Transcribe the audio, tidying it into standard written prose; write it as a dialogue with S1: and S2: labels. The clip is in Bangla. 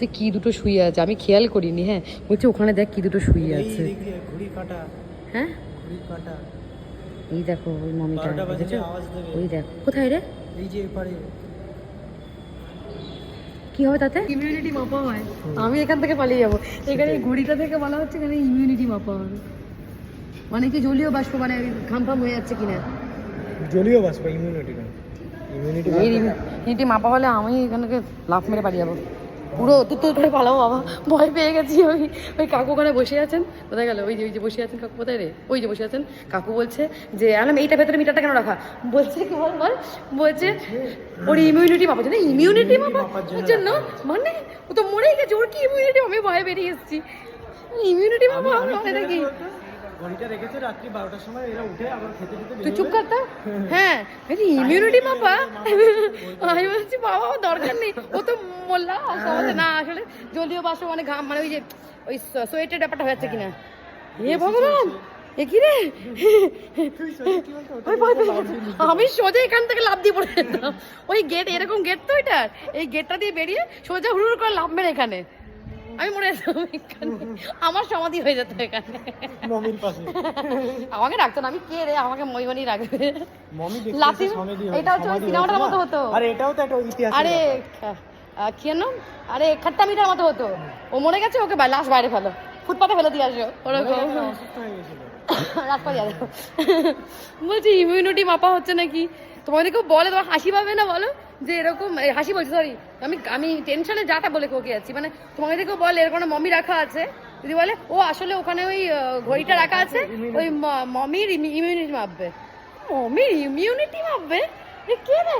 S1: যে কি দুটো শুয়ে আছে আমি খেয়াল করিনি। হ্যাঁ বলছি ওখানে দেখ কি দুটো শুয়ে আছে। হ্যাঁ এই দেখো ওই মমিটা দেখেছো, ওই দেখ কোথায় রে,
S2: এই যে এপারে
S1: কি হবে তাতে? ইমিউনিটি মাপা হয়। আমি এখান থেকে পালিয়ে যাবো। এখানে ঘড়িটা থেকে বলা হচ্ছে এখানে ইমিউনিটি মাপা হবে, মানে কি জলীয় বাষ্প, মানে ঘামফাম হয়ে যাচ্ছে কিনা।
S2: জলীয় বাষ্প, ইমিউনিটি না,
S1: ইমিউনিটি মাপা হলে আমি এখান থেকে লাফ মেরে পালিয়ে যাবো, পুরো তুত্তুর করে পালাবো। বাবা ভয় পেয়ে গেছি। ওই কাকু ওখানে বসে আছেন, কোথায় গেল? ওই যে বসে আছেন কাকু, কোথায় রে? ওই যে বসে আছেন কাকু। বলছে যে আলাম এইটা ভেতরে মিটারটা কেন রাখা? বলছে কি বল, বলছে ওর ইমিউনিটি মাপার জন্য। ইমিউনিটি মাপার জন্য মানে ও তো মরেই গেছে, ওর কি ইমিউনিটি? আমি ভয়ে বেরিয়ে এসেছি। ইমিউনিটি মাপা হবে নাকি?
S2: ঘড়িটা রেখেছে রাত্রি 12টার সময়, এরা উঠে আবার খেতে খেতে
S1: তুই চুপ করতা। হ্যাঁ ইমিউনিটি মাপা। আমি বলছি বাবা দরকার নেই, ও তো মোল্লা সহজে না। আসলে জলীয় বাষ্প মানে ঘাম, মানে ওই যে ওই সোয়েটের ব্যাপারটা হয়েছে কিনা। হে ভগবান এ কি রে, আমি সোজা এখান থেকে লাফ দিয়ে পড়ে যেতাম। ওই গেট, এরকম গেট তো এটার, এই গেটটা দিয়ে বেরিয়ে সোজা হুড় করে লাফ মেরে এখানে আমি মরে যেতাম। এখানে আমার সমাধি হয়ে যেত এখানে
S2: মমির পাশে।
S1: আমাকে রাখতো না, আমি কে রে আমাকে মইমানি রাখবে?
S2: মমি
S1: লাফি
S2: দেখতে সমাধি হয়,
S1: এটা হচ্ছে ওই সিনেমাটার মতো হতো।
S2: আরে এটাও তো একটা ইতিহাস।
S1: আরে কি নাম, আরে খাট্টা মিঠার মতো হতো। ও মরে গেছে, ওকে লাশ বাইরে ফেলো, ফুটপাতে ফেলে দিয়ে আসো ওরকম।
S2: অসুস্থ হয়ে গেছিল
S1: রাস্তায় যাবে। বলছি ইমিউনিটি মাপা হচ্ছে নাকি? তোমাদেরকেও বলে, তোমার হাসি পাবে না বলো যে এরকম? হাসি বলছি সরি, আমি টেনশনে যাটা বলে কোকে যাচ্ছি। মানে তোমাদেরকেও বলে এর কোনো মমি রাখা আছে, যদি বলে ও আসলে ওখানে ওই ঘড়িটা রাখা আছে, ওই মমির ইমিউনিটি মাপবে। মমির ইমিউনিটি মাপবে? কে রে?